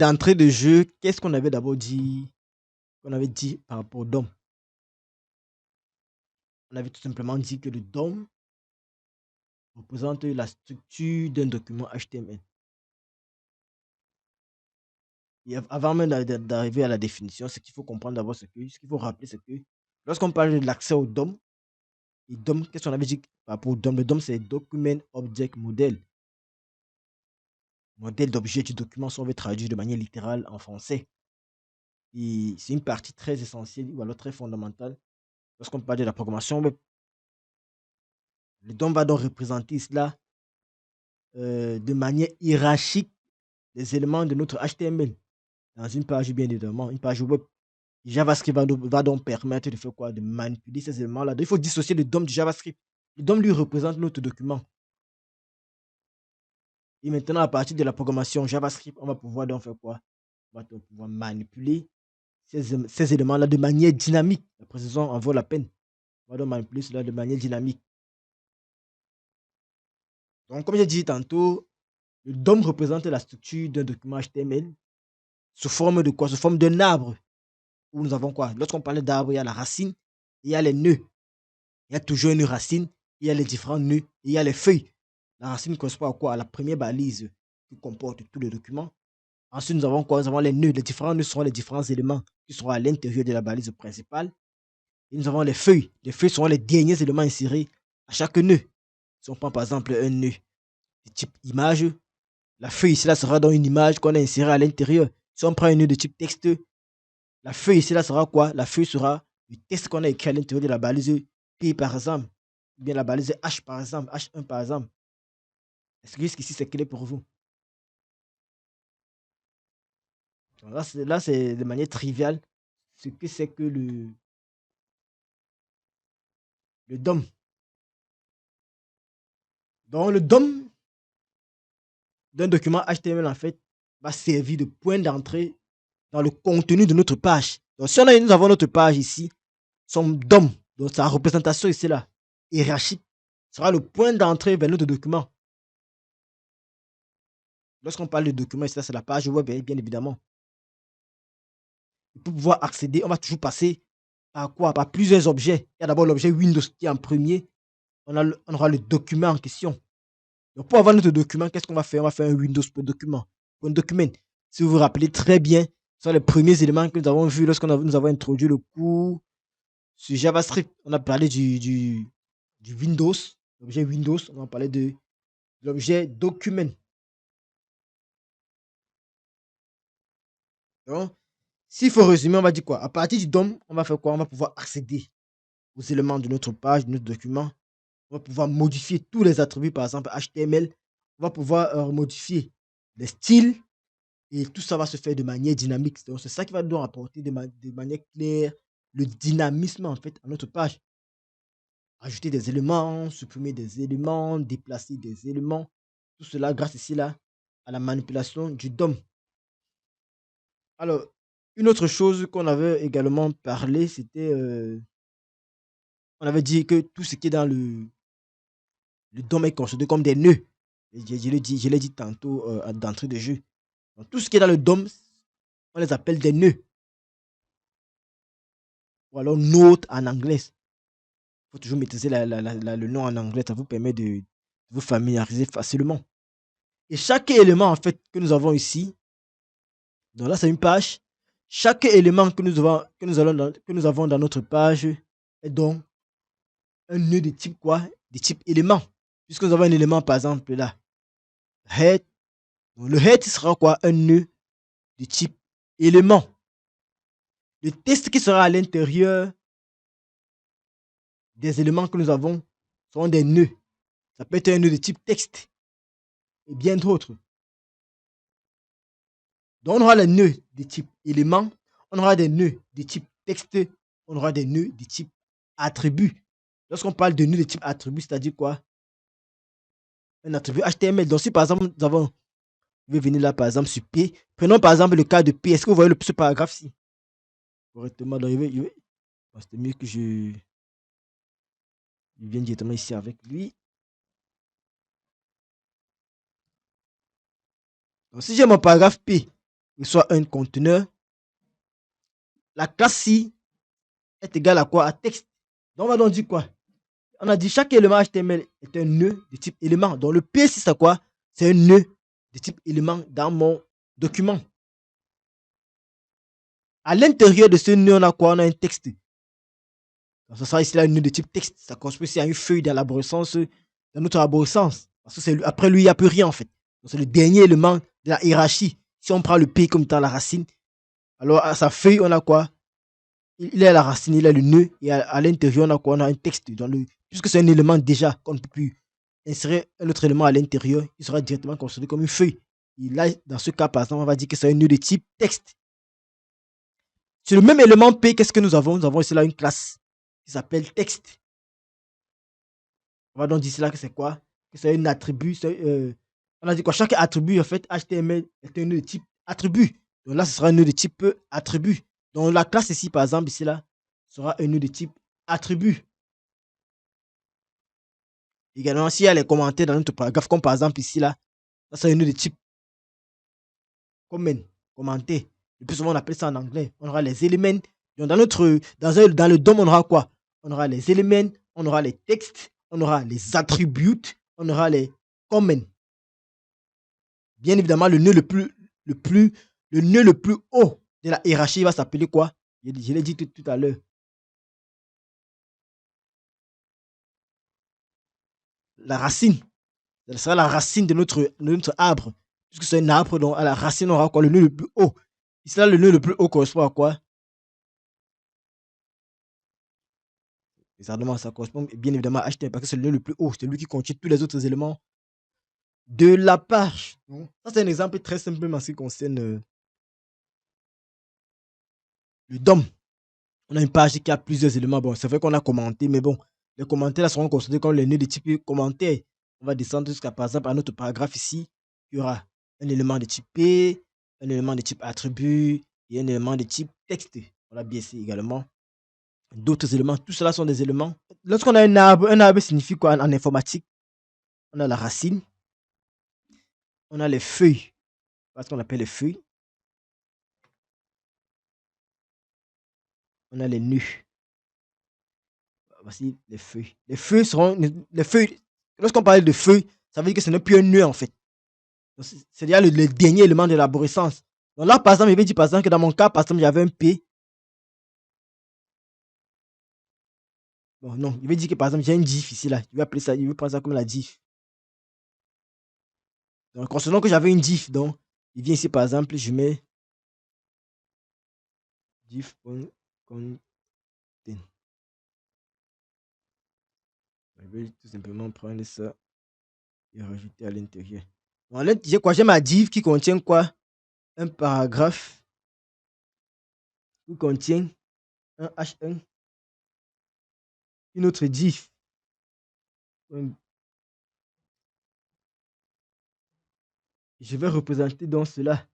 d'entrée de jeu, qu'est-ce qu'on avait d'abord dit? On avait dit par rapport au DOM. On avait tout simplement dit que le DOM représente la structure d'un document HTML. Et avant même d'arriver à la définition, ce qu'il faut comprendre d'abord, ce qu'il faut rappeler, c'est que lorsqu'on parle de l'accès au DOM, et DOM, qu'est-ce qu'on avait dit par rapport au DOM? Le DOM, c'est Document Object Model. Modèle d'objet du document, si on veut traduire de manière littérale en français. Et c'est une partie très essentielle ou alors très fondamentale lorsqu'on parle de la programmation web. Le DOM va donc représenter cela de manière hiérarchique les éléments de notre HTML dans une page, bien évidemment, une page web. JavaScript va donc permettre de faire quoi? De manipuler ces éléments-là. Il faut dissocier le DOM du JavaScript. Le DOM lui représente notre document. Et maintenant, à partir de la programmation JavaScript, on va pouvoir donc faire quoi? On va donc pouvoir manipuler ces éléments-là de manière dynamique. La précision en vaut la peine. On va donc manipuler cela de manière dynamique. Donc, comme j'ai dit tantôt, le DOM représente la structure d'un document HTML sous forme de quoi? Sous forme d'un arbre. Où nous avons quoi? Lorsqu'on parle d'arbre, il y a la racine, et il y a les nœuds. Il y a toujours une racine, il y a les différents nœuds, et il y a les feuilles. La racine correspond à quoi? À la première balise qui comporte tout le document. Ensuite, nous avons quoi? Nous avons les nœuds. Les différents nœuds seront les différents éléments qui seront à l'intérieur de la balise principale. Et nous avons les feuilles. Les feuilles seront les derniers éléments insérés à chaque nœud. Si on prend par exemple un nœud de type image, la feuille ici là sera dans une image qu'on a insérée à l'intérieur. Si on prend un nœud de type texte, la feuille ici là sera quoi? La feuille sera le texte qu'on a écrit à l'intérieur de la balise P par exemple, ou bien la balise H par exemple, H1 par exemple. Est-ce que jusqu'ici c'est clair pour vous? Donc là, c'est de manière triviale ce que c'est que le DOM. Donc le DOM d'un document HTML en fait va servir de point d'entrée dans le contenu de notre page. Donc si nous avons notre page ici, son DOM, donc sa représentation ici là, hiérarchique, sera le point d'entrée vers notre document. Lorsqu'on parle de document, ici c'est la page web, bien évidemment. Et pour pouvoir accéder, on va toujours passer par quoi? Par plusieurs objets. Il y a d'abord l'objet Windows qui est en premier. On aura le document en question. Donc pour avoir notre document, qu'est-ce qu'on va faire? On va faire un Windows pour document. Pour un document. Si vous vous rappelez très bien, ce sont les premiers éléments que nous avons vus lorsque nous avons introduit le cours sur JavaScript. On a parlé du Windows, l'objet Windows. On a parlé de l'objet document. Donc, s'il faut résumer, on va dire quoi? À partir du DOM, on va faire quoi? On va pouvoir accéder aux éléments de notre page, de notre document. On va pouvoir modifier tous les attributs, par exemple HTML. On va pouvoir modifier les styles. Et tout ça va se faire de manière dynamique. Donc, c'est ça qui va nous apporter de manière claire le dynamisme en fait à notre page. Ajouter des éléments, supprimer des éléments, déplacer des éléments. Tout cela grâce ici là à la manipulation du DOM. Alors, une autre chose qu'on avait également parlé, c'était, on avait dit que tout ce qui est dans le DOM est considéré comme des nœuds. Et je l'ai dit tantôt d'entrée de jeu. Donc, tout ce qui est dans le DOM, on les appelle des nœuds. Ou alors note en anglais. Il faut toujours maîtriser le nom en anglais. Ça vous permet de vous familiariser facilement. Et chaque élément en fait que nous avons ici, donc là c'est une page. Chaque élément que nous avons dans notre page est donc un nœud de type quoi? De type élément. Puisque nous avons un élément par exemple là, head. Donc, le head sera quoi? Un nœud de type élément. Le texte qui sera à l'intérieur des éléments que nous avons seront des nœuds. Ça peut être un nœud de type texte et bien d'autres. Donc, on aura les nœuds de type élément, on aura des nœuds de type texte, on aura des nœuds de type attribut. Lorsqu'on parle de nœuds de type attribut, c'est-à-dire quoi? Un attribut HTML. Donc, si par exemple, nous avons, je vais venir là par exemple sur P. Prenons par exemple le cas de P. Est-ce que vous voyez ce paragraphe-ci? Correctement, donc c'est mieux que je vienne directement ici avec lui. Donc, si j'ai mon paragraphe P, il soit un conteneur. La classe ci est égale à quoi? À texte. Donc, on va donc dire quoi? On a dit chaque élément HTML est un nœud de type élément. Donc, le P6, c'est quoi? C'est un nœud de type élément dans mon document. À l'intérieur de ce nœud, on a quoi? On a un texte. Donc, ça sera ici là un nœud de type texte. Ça correspond ici à une feuille dans l'arborescence, dans notre arborescence. Parce que après lui, il n'y a plus rien en fait. C'est le dernier élément de la hiérarchie. Si on prend le P comme étant la racine, alors à sa feuille, on a quoi? Il est à la racine, il est le nœud, et à l'intérieur, on a quoi? On a un texte. Puisque c'est un élément déjà qu'on ne peut plus insérer un autre élément à l'intérieur, il sera directement considéré comme une feuille. Et là, dans ce cas, par exemple, on va dire que c'est un nœud de type texte. Sur le même élément P, qu'est-ce que nous avons? Nous avons ici là une classe qui s'appelle texte. On va donc dire là que c'est quoi? Que c'est un attribut. On a dit quoi? Chaque attribut, en fait, HTML est un nœud de type attribut. Donc là, ce sera un nœud de type attribut. Donc la classe ici, par exemple, ici là, sera un nœud de type attribut. Également, s'il y a les commentaires dans notre paragraphe, comme par exemple ici là, ça c'est un nœud de type comment, commenter. Le plus souvent, on appelle ça en anglais. On aura les éléments. Donc dans le DOM, on aura quoi? On aura les éléments, on aura les textes, on aura les attributs, on aura les comment. Bien évidemment, le nœud le plus haut de la hiérarchie va s'appeler quoi? Je l'ai dit tout à l'heure. La racine. Ce sera la racine de notre arbre. Puisque c'est un arbre, donc à la racine, on aura quoi? Le nœud le plus haut. Ici, là, le nœud le plus haut correspond à quoi? Exactement, ça correspond bien évidemment à HTML parce que c'est le nœud le plus haut. C'est lui qui contient tous les autres éléments de la page. Donc, ça, c'est un exemple très simple en ce qui concerne le DOM. On a une page qui a plusieurs éléments. Bon, c'est vrai qu'on a commenté, mais bon, les commentaires là seront considérés comme les nœuds de type commentaire. On va descendre jusqu'à, par exemple, à notre paragraphe ici. Il y aura un élément de type P, un élément de type attribut et un élément de type texte. On a bien ici également d'autres éléments. Tout cela sont des éléments. Lorsqu'on a un arbre signifie quoi en informatique? On a la racine, on a les feuilles, ce qu'on appelle les feuilles, on a les nœuds. Voici les feuilles. Les feuilles. Lorsqu'on parle de feuilles, ça veut dire que ce n'est plus un nœud en fait. C'est déjà le dernier élément de l'arborescence. Donc là, par exemple, je vais dire par exemple que dans mon cas, par exemple, j'avais un P. Bon, non, je vais dire que par exemple, j'ai une diff ici là. Je vais appeler ça, je vais prendre ça comme la diff. Donc, considérons que j'avais une diff. Donc, il vient ici par exemple, je mets diff content. Je vais tout simplement prendre ça et rajouter à l'intérieur. J'ai quoi? J'ai ma div qui contient quoi? Un paragraphe qui contient un H1, une autre div. Je vais représenter donc cela.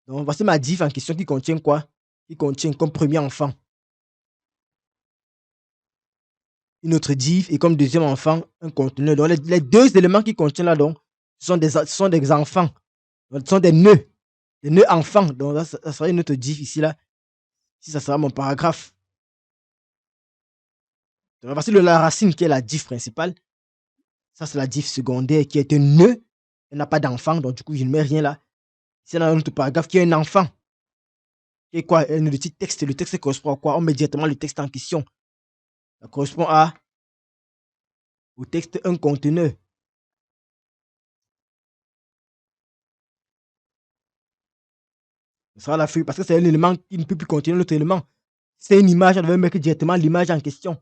Donc, voici ma div en question qui contient quoi? Qui contient comme premier enfant une autre div et comme deuxième enfant un conteneur. Donc, les deux éléments qui contiennent là, donc, ce sont des enfants. Donc, ce sont des nœuds enfants. Donc, là, ça sera une autre div ici, là. Si ça sera mon paragraphe. Donc, voici la racine qui est la div principale. Ça, c'est la div secondaire qui est un nœud. Elle n'a pas d'enfant, donc du coup, je ne mets rien là. Ici, on a un autre paragraphe qui est un enfant. Qui est quoi? Le petit texte. Le texte correspond à quoi? On met directement le texte en question. Ça correspond au texte un conteneur. Ce sera la feuille parce que c'est un élément qui ne peut plus contenir l'autre élément. C'est une image, on devait mettre directement l'image en question. Donc,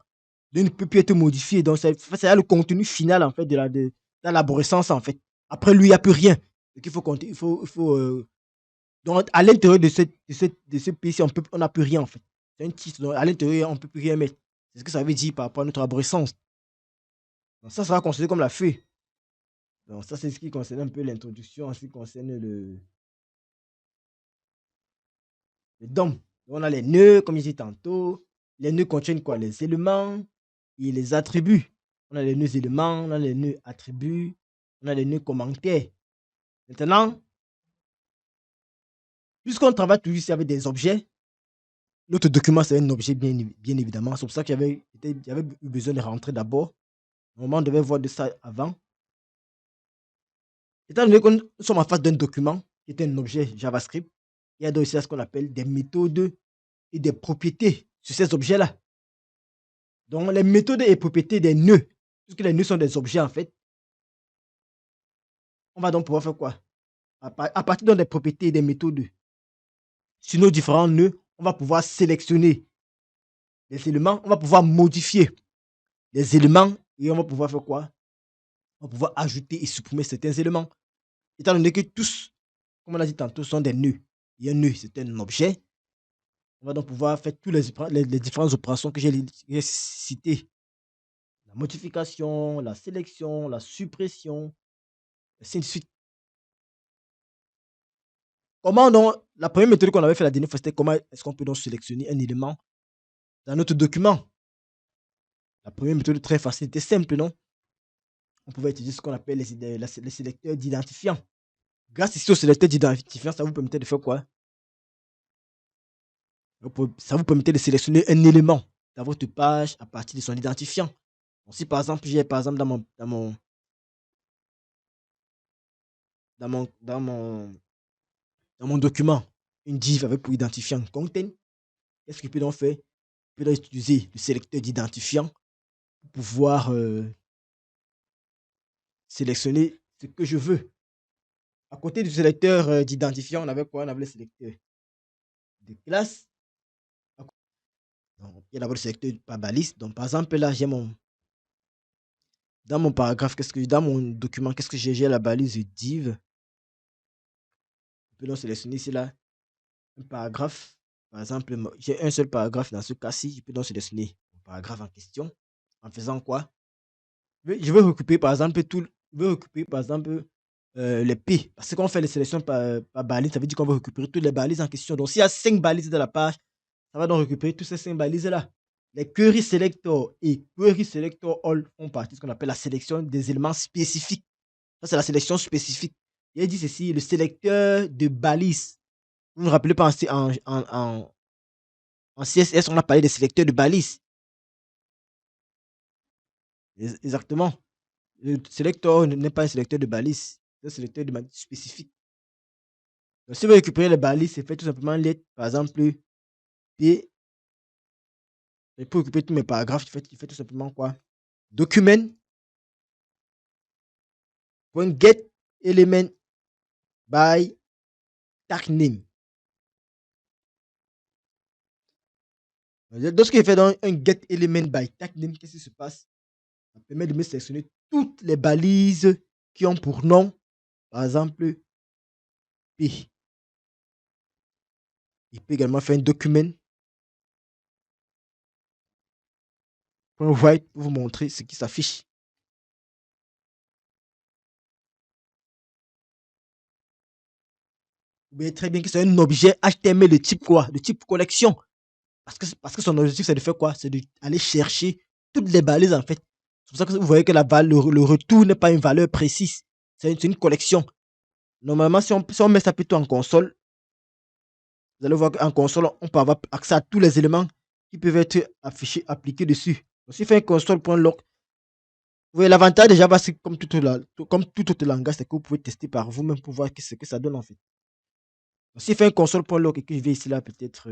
il ne peut plus être modifié. Donc, c'est le contenu final en fait de l'arborescence en fait. Après lui, il n'y a plus rien. Donc, il faut compter, donc, à l'intérieur de ce PC, on n'a plus rien en fait. C'est un titre. Donc, à l'intérieur, on ne peut plus rien mettre. C'est ce que ça veut dire par rapport à notre arborescence. Donc, ça sera considéré comme la feuille. Donc, ça, c'est ce qui concerne un peu l'introduction en ce qui concerne le DOM. On a les nœuds, comme je disais tantôt. Les nœuds contiennent quoi? Les éléments et les attributs. On a les nœuds éléments, on a les nœuds attributs, on a les nœuds commentaires. Maintenant, Puisqu'on travaille toujours ici avec des objets, notre document, c'est un objet, bien évidemment. C'est pour ça qu'il y avait eu besoin de rentrer d'abord. Normalement, on devait voir de ça avant. Étant donné que nous sommes en face d'un document qui est un objet JavaScript, il y a donc aussi ce qu'on appelle des méthodes et des propriétés sur ces objets-là. Donc, les méthodes et propriétés des nœuds, puisque les nœuds sont des objets en fait, on va donc pouvoir faire quoi? À partir donc des propriétés et des méthodes sur nos différents nœuds, on va pouvoir sélectionner les éléments, on va pouvoir modifier les éléments et on va pouvoir faire quoi? On va pouvoir ajouter et supprimer certains éléments. Étant donné que tous, comme on a dit tantôt, sont des nœuds. Et un nœud, c'est un objet. On va donc pouvoir faire tous les différentes opérations que j'ai citées. La modification, la sélection, la suppression, ainsi de suite. Comment donc, la première méthode qu'on avait fait la dernière fois, c'était comment est-ce qu'on peut donc sélectionner un élément dans notre document. La première méthode très facile, c'était simple, non? On pouvait utiliser ce qu'on appelle les sélecteurs d'identifiants. Grâce ici au sélecteur d'identifiants, ça vous permettait de faire quoi? Ça vous permettait de sélectionner un élément dans votre page à partir de son identifiant. Donc, si par exemple, j'ai par exemple dans mon, dans mon, dans mon document une div avec pour identifiant content, qu'est-ce qu'il peut donc faire? Il peut donc utiliser le sélecteur d'identifiant pour pouvoir sélectionner ce que je veux. À côté du sélecteur d'identifiant, on avait quoi? On avait le sélecteur de classe. Donc, il y a d'abord le sélecteur par balise. Donc, par exemple, là, dans mon paragraphe, dans mon document, qu'est-ce que j'ai la balise div. Je peux donc sélectionner ici là un paragraphe. Par exemple, j'ai un seul paragraphe dans ce cas-ci. Je peux donc sélectionner le paragraphe en question. En faisant quoi? Je vais récupérer par exemple les P. Parce qu'on fait les sélections par balise, ça veut dire qu'on va récupérer toutes les balises en question. Donc, s'il y a 5 balises de la page, ça va donc récupérer toutes ces 5 balises-là. Les query selector et query selector all font partie de ce qu'on appelle la sélection des éléments spécifiques. Ça, c'est la sélection spécifique. Il dit ceci, le sélecteur de balises. Vous ne vous rappelez pas en CSS, on a parlé des sélecteurs de balises. Exactement. Le sélecteur n'est pas un sélecteur de balises, c'est un sélecteur de balises spécifique. Donc, si vous récupérez les balises, c'est fait tout simplement lettre, par exemple, P. Et pour récupérer tous mes paragraphes, il fait tout simplement quoi? Document.get element by tag name. Lorsqu'il fait donc un get element by tag name, qu'est-ce qui se passe? Ça permet de me sélectionner toutes les balises qui ont pour nom, par exemple, P. Il peut également faire un document.write pour vous montrer ce qui s'affiche. Vous voyez très bien que c'est un objet HTML de type quoi? De type collection. Parce que son objectif, c'est de faire quoi? C'est d'aller chercher toutes les balises, en fait. C'est pour ça que vous voyez que le retour n'est pas une valeur précise. C'est une collection. Normalement, si on met ça plutôt en console, vous allez voir qu'en console, on peut avoir accès à tous les éléments qui peuvent être affichés, appliqués dessus. Donc, si on fait un console.log, vous voyez, l'avantage de Java, c'est comme tout autre langage, c'est que vous pouvez tester par vous-même pour voir ce que ça donne, en fait. Donc, si on fait un console.log et que je vais ici, là, peut-être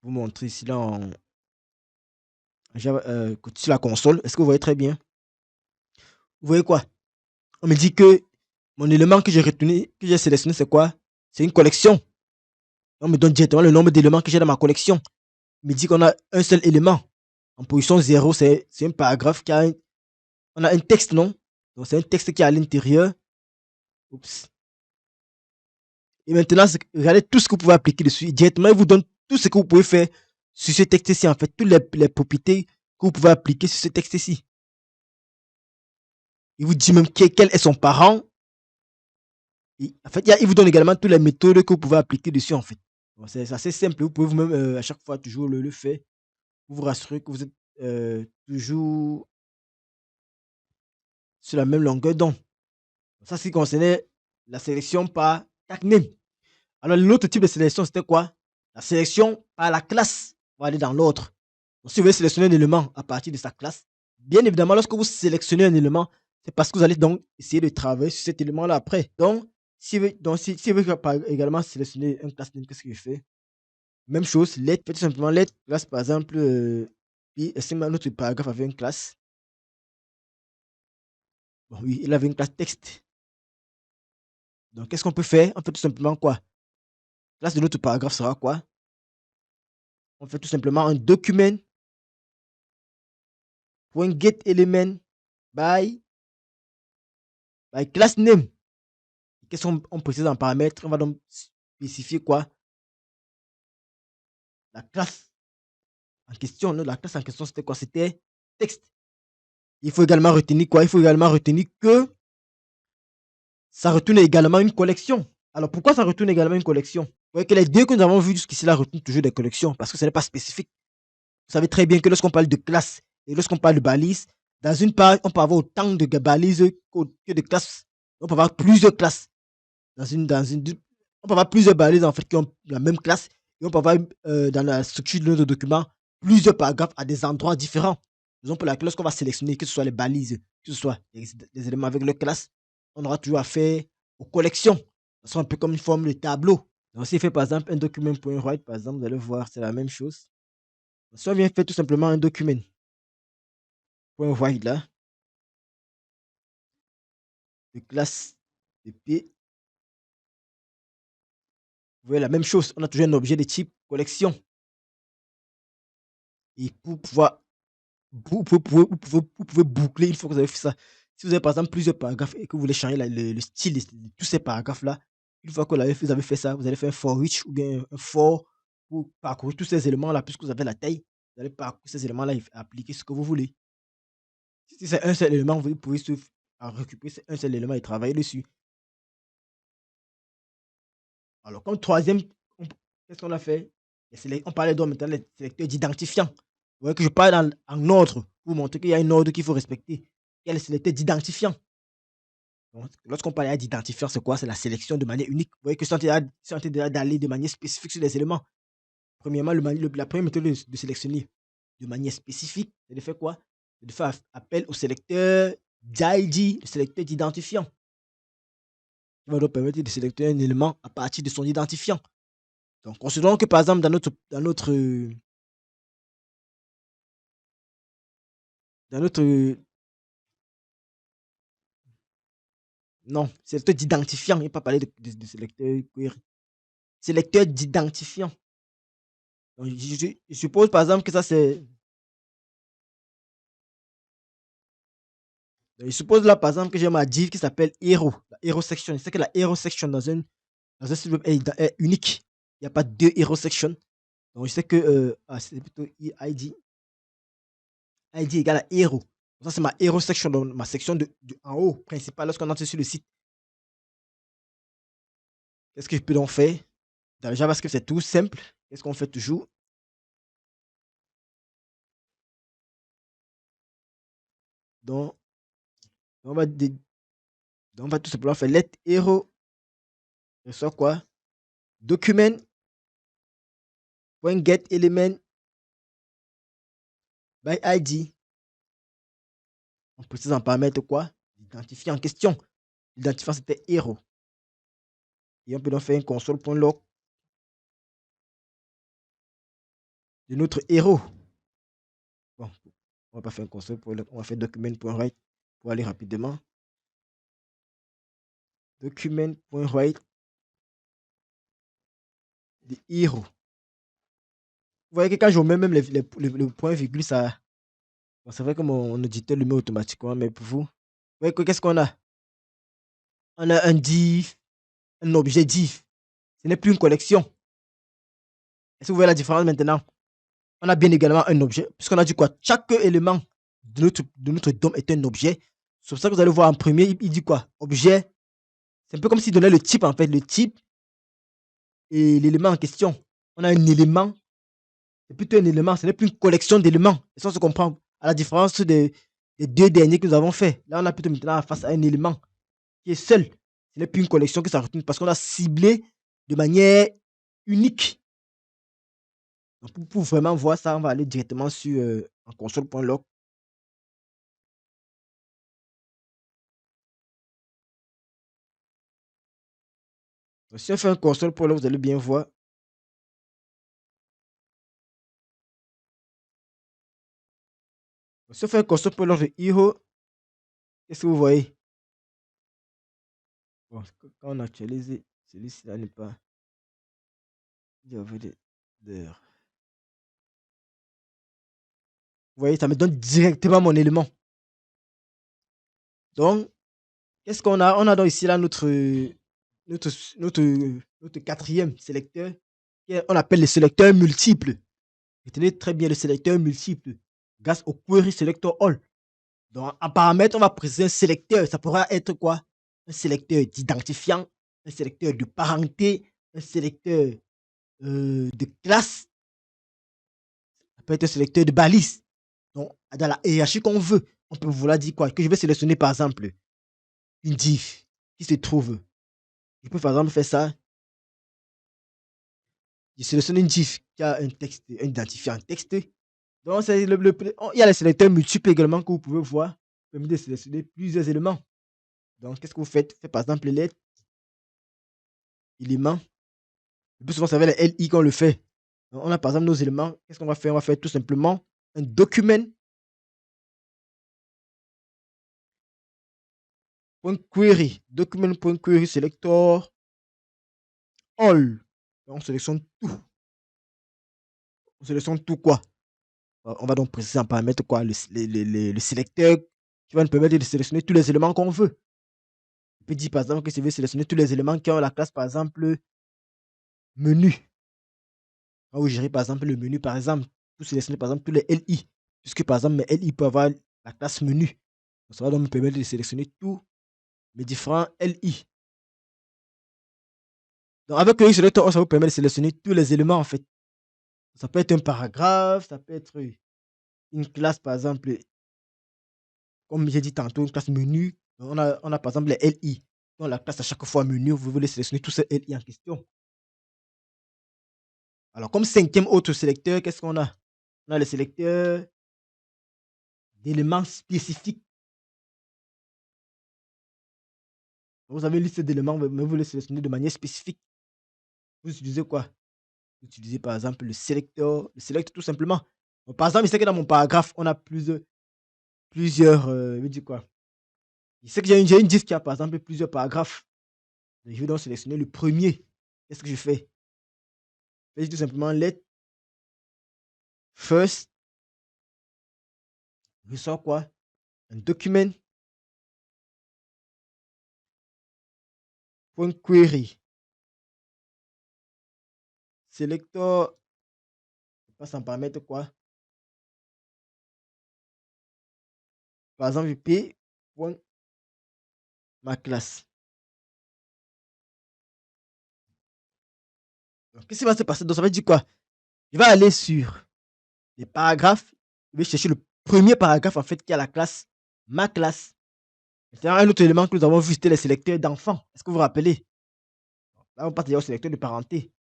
vous montrer ici, là, sur la console, est-ce que vous voyez très bien? Vous voyez quoi? On me dit que mon élément que j'ai retenu, que j'ai sélectionné, c'est quoi? C'est une collection. On me donne directement le nombre d'éléments que j'ai dans ma collection. Il me dit qu'on a un seul élément. En position 0, c'est un paragraphe qui a on a un texte, non? Donc c'est un texte qui est à l'intérieur. Oups. Et maintenant, regardez tout ce que vous pouvez appliquer dessus. Directement, il vous donne tout ce que vous pouvez faire sur ce texte-ci, en fait. Toutes les propriétés que vous pouvez appliquer sur ce texte-ci. Il vous dit même quel est son parent. Et, en fait, il vous donne également toutes les méthodes que vous pouvez appliquer dessus, en fait. C'est assez simple. Vous pouvez vous-même, à chaque fois, toujours le faire. Vous vous rassurez que vous êtes toujours sur la même longueur d'onde. Ça, c'est concernait la sélection par tag name. Alors, l'autre type de sélection, c'était quoi? La sélection par la classe. On va aller dans l'autre. Donc, si vous voulez sélectionner un élément à partir de sa classe, bien évidemment, lorsque vous sélectionnez un élément, c'est parce que vous allez donc essayer de travailler sur cet élément-là après. Donc, si vous voulez également sélectionner un class name, qu'est-ce que je fais? Même chose, let, faites tout simplement let, classe par exemple, puis estime un autre paragraphe avec une classe. Bon, oui, il avait une classe texte. Donc, qu'est-ce qu'on peut faire? On fait tout simplement quoi? Classe de notre paragraphe sera quoi? On fait tout simplement un document .get element by class name. Qu'est-ce qu'on précise en paramètre? On va donc spécifier quoi? La classe en question. La classe en question, c'était quoi? C'était texte. Il faut également retenir quoi? Il faut également retenir que ça retourne également une collection. Alors, pourquoi ça retourne également une collection? Vous voyez que les deux que nous avons vus jusqu'ici là retournent toujours des collections parce que ce n'est pas spécifique. Vous savez très bien que lorsqu'on parle de classe et lorsqu'on parle de balise, dans une page, on peut avoir autant de balises que de classes. On peut avoir plusieurs classes. On peut avoir plusieurs balises en fait qui ont la même classe et on peut avoir dans la structure de notre document plusieurs paragraphes à des endroits différents. Raison pour laquelle lorsqu'on va sélectionner, que ce soit les balises, que ce soit les éléments avec leur classe, on aura toujours affaire aux collections. Ce sera un peu comme une forme de tableau. Donc, si on fait par exemple un document.write, par exemple, vous allez voir, c'est la même chose. Si on vient faire tout simplement un document.write là, de classe de P, vous voyez la même chose. On a toujours un objet de type collection. Et pour pouvoir, vous pouvez boucler une fois que vous avez fait ça. Si vous avez par exemple plusieurs paragraphes et que vous voulez changer le style de tous ces paragraphes-là, une fois que vous avez fait ça, vous allez faire un for each ou bien un for pour parcourir tous ces éléments-là, puisque vous avez la taille, vous allez parcourir ces éléments-là et appliquer ce que vous voulez. Si c'est un seul élément, vous pouvez récupérer un seul élément et travailler dessus. Alors, comme troisième, qu'est-ce qu'on a fait? On parlait donc maintenant des sélecteurs d'identifiants. Vous voyez que je parle en ordre pour vous montrer qu'il y a un ordre qu'il faut respecter. Il y a les sélecteurs d'identifiants. Lorsqu'on parle d'identifiants, c'est quoi? C'est la sélection de manière unique. Vous voyez que si on est d'aller de manière spécifique sur les éléments, premièrement, la première méthode de sélectionner de manière spécifique, c'est de faire quoi? C'est de faire appel au sélecteur d'ID, le sélecteur d'identifiant. Qui va donc permettre de sélectionner un élément à partir de son identifiant. Donc, considérons que par exemple, non, sélecteur d'identifiant, il ne pas parler de sélecteur query. Sélecteur d'identifiant. Donc, je suppose par exemple que ça c'est. Je suppose là par exemple que j'ai ma div qui s'appelle Hero, la Hero Section. Je sais que la Hero Section dans un site web est unique. Il n'y a pas deux Hero Section. Donc, je sais que c'est plutôt ID. ID égale à Hero. Ça, c'est ma Hero Section, donc ma section en haut, principale, lorsqu'on entre sur le site. Qu'est-ce que je peux donc faire? Dans le JavaScript, c'est tout simple. Qu'est-ce qu'on fait toujours? Donc, on va, on va tout simplement faire let hero reçoit quoi? Document.get element by ID. On précise en paramètre quoi? L'identifiant en question. L'identifiant, c'était hero. Et on peut donc faire un console.log de notre héros. Bon, on va pas faire un console, on va faire document.write pour aller rapidement. Document.write de héros. Vous voyez que quand je mets même le point virgule, ça. Bon, c'est vrai que mon auditeur le met automatiquement, mais pour vous, voyez qu'est-ce qu'on a? On a un div, un objet div. Ce n'est plus une collection. Est-ce que vous voyez la différence maintenant? On a bien également un objet, puisqu'on a dit quoi? Chaque élément de notre DOM est un objet. C'est pour ça que vous allez voir en premier, il dit quoi? Objet. C'est un peu comme s'il donnait le type en fait. Le type et l'élément en question. On a un élément. C'est plutôt un élément. Ce n'est plus une collection d'éléments. Et ça se comprend. À la différence des deux derniers que nous avons fait. Là, on a plutôt maintenant face à un élément qui est seul. Ce n'est plus une collection que ça retourne parce qu'on a ciblé de manière unique. Donc, pour vraiment voir ça, on va aller directement sur en console.log. Si on fait un console.log, vous allez bien voir. Si on fait un console.log de Hero, qu'est-ce que vous voyez? Bon, quand on actualise, celui-ci là n'est pas. Il y avait d'heures. Vous voyez, ça me donne directement mon élément. Donc, qu'est-ce qu'on a? On a donc ici là notre, notre quatrième sélecteur. On appelle le sélecteur multiple. Retenez très bien le sélecteur multiple. Grâce au query selector all. Donc, en paramètre, on va préciser un sélecteur. Ça pourra être quoi? Un sélecteur d'identifiant, un sélecteur de parenté, un sélecteur de classe. Ça peut être un sélecteur de balise. Donc, dans la hiérarchie qu'on veut, on peut vouloir dire quoi? Que je vais sélectionner par exemple une div qui se trouve. Je peux par exemple faire ça. Je sélectionne une div qui a un texte, un identifiant texte. Donc, il y a les sélecteurs multiples également que vous pouvez voir. Permet de sélectionner plusieurs éléments. Donc, qu'est-ce que vous faites? Faites par exemple les éléments. Le plus souvent, ça va les LI qu'on le fait. Donc, on a par exemple nos éléments. Qu'est-ce qu'on va faire? On va faire tout simplement un document. .query. Document.query selector all. Donc, on sélectionne tout. On sélectionne tout quoi? On va donc préciser en paramètre quoi? Le sélecteur qui va nous permettre de sélectionner tous les éléments qu'on veut. On peut dire par exemple que si je veux sélectionner tous les éléments qui ont la classe par exemple menu. Où gérer par exemple le menu par exemple. Pour sélectionner par exemple tous les LI. Puisque par exemple mes LI peuvent avoir la classe menu. Donc, ça va donc me permettre de sélectionner tous mes différents LI. Donc avec le selector, ça vous permet de sélectionner tous les éléments en fait. Ça peut être un paragraphe, ça peut être une classe par exemple, comme j'ai dit tantôt, une classe menu. On a par exemple les LI. Donc la classe à chaque fois menu, vous voulez sélectionner tous ces LI en question. Alors comme cinquième autre sélecteur, qu'est-ce qu'on a? On a le sélecteur d'éléments spécifiques. Vous avez une liste d'éléments, mais vous les sélectionnez de manière spécifique. Vous utilisez quoi? Vous utilisez par exemple le sélecteur, le select tout simplement. Donc, par exemple, il sait que dans mon paragraphe, on a plusieurs, je veux dire quoi? Il sait que j'ai une div qui a par exemple plusieurs paragraphes. Je vais donc sélectionner le premier. Qu'est-ce que je fais? Je fais tout simplement let first. Je sors quoi? Un document. .query. Selector. Je passe en paramètre quoi? Par exemple, p. Ma classe. Qu'est-ce qui va se passer? Donc, ça veut dire quoi? Je vais aller sur les paragraphes. Je vais chercher le premier paragraphe en fait qui a la classe ma classe. C'est un autre élément que nous avons vu, c'était les sélecteurs d'enfants. Est-ce que vous vous rappelez? Là, on passe déjà au sélecteur de parenté.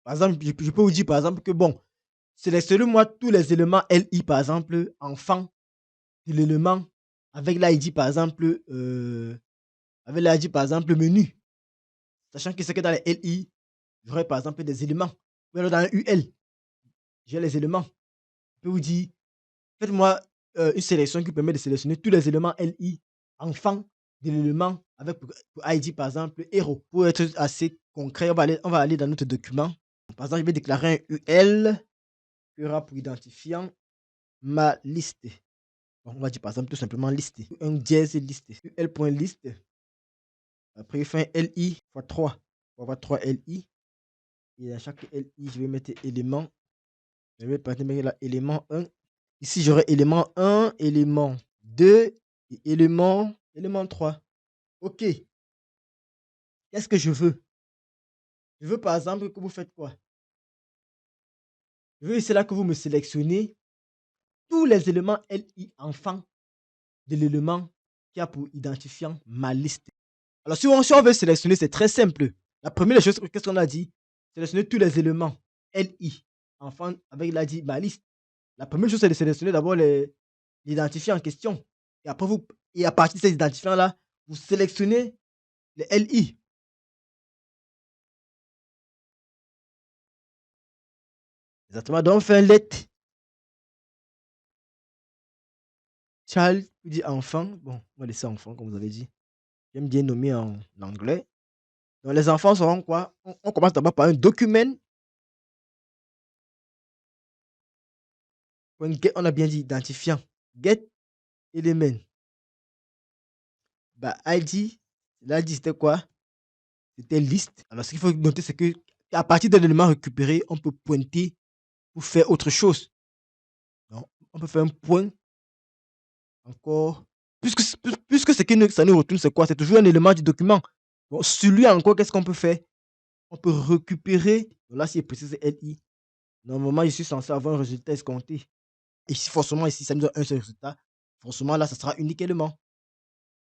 Par exemple, je peux vous dire par exemple que bon, sélectionnez-moi tous les éléments LI, par exemple, enfant, de l'élément avec l'ID, par exemple, avec l'ID, par exemple, menu. Sachant que c'est que dans les LI, j'aurai par exemple des éléments. Ou alors dans un UL, j'ai les éléments. Je peux vous dire, faites-moi une sélection qui permet de sélectionner tous les éléments LI, enfant, de l'élément avec pour ID, par exemple, héros. Pour être assez concret, on va aller dans notre document. Par exemple, je vais déclarer un UL qui aura pour identifiant ma liste. Donc, on va dire par exemple tout simplement liste. Un dièse liste. UL.list. Après, il fait un LI fois 3. On va avoir 3 LI. Et à chaque LI, je vais mettre élément. Je vais mettre là, élément 1. Ici, j'aurai élément 1, élément 2 et élément 3. OK. Qu'est-ce que je veux? Je veux par exemple que vous faites quoi? Je veux ici là que vous me sélectionnez tous les éléments LI enfant de l'élément qui a pour identifiant ma liste. Alors si on veut sélectionner, c'est très simple. La première des choses, qu'est-ce qu'on a dit? Sélectionner tous les éléments LI, enfant avec l'a dit ma liste. La première chose, c'est de sélectionner d'abord les l'identifiant en question et après vous et à partir de ces identifiants-là, vous sélectionnez les LI. Exactement, donc on fait un let child, vous dites enfant, bon, on va laisser enfant comme vous avez dit. J'aime bien nommer en anglais. Donc les enfants seront quoi? On commence d'abord par un document. On a bien dit identifiant. Get element. Bah, ID, l'ID c'était quoi? C'était liste. Alors ce qu'il faut noter, c'est que à partir de l'élément récupéré, on peut pointer pour faire autre chose. Donc, on peut faire un point encore. Puisque ce que ça nous retourne, c'est quoi? C'est toujours un élément du document. Donc, celui encore, qu'est-ce qu'on peut faire? On peut récupérer. Donc là, si c'est précis, c'est LI. Normalement, je suis censé avoir un résultat escompté. Et si forcément, ici, ça nous donne un seul résultat, forcément, là, ça sera unique élément.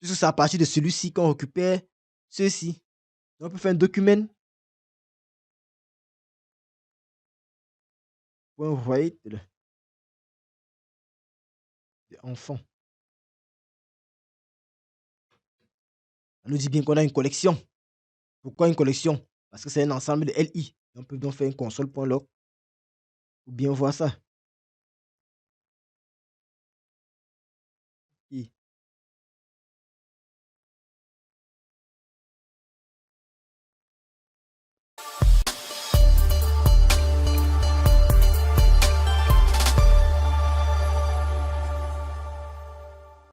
Puisque c'est à partir de celui-ci qu'on récupère ceci. Donc, on peut faire un document. Point write de enfant. On nous dit bien qu'on a une collection. Pourquoi une collection? Parce que c'est un ensemble de LI. On peut donc faire une console.log pour bien voir ça.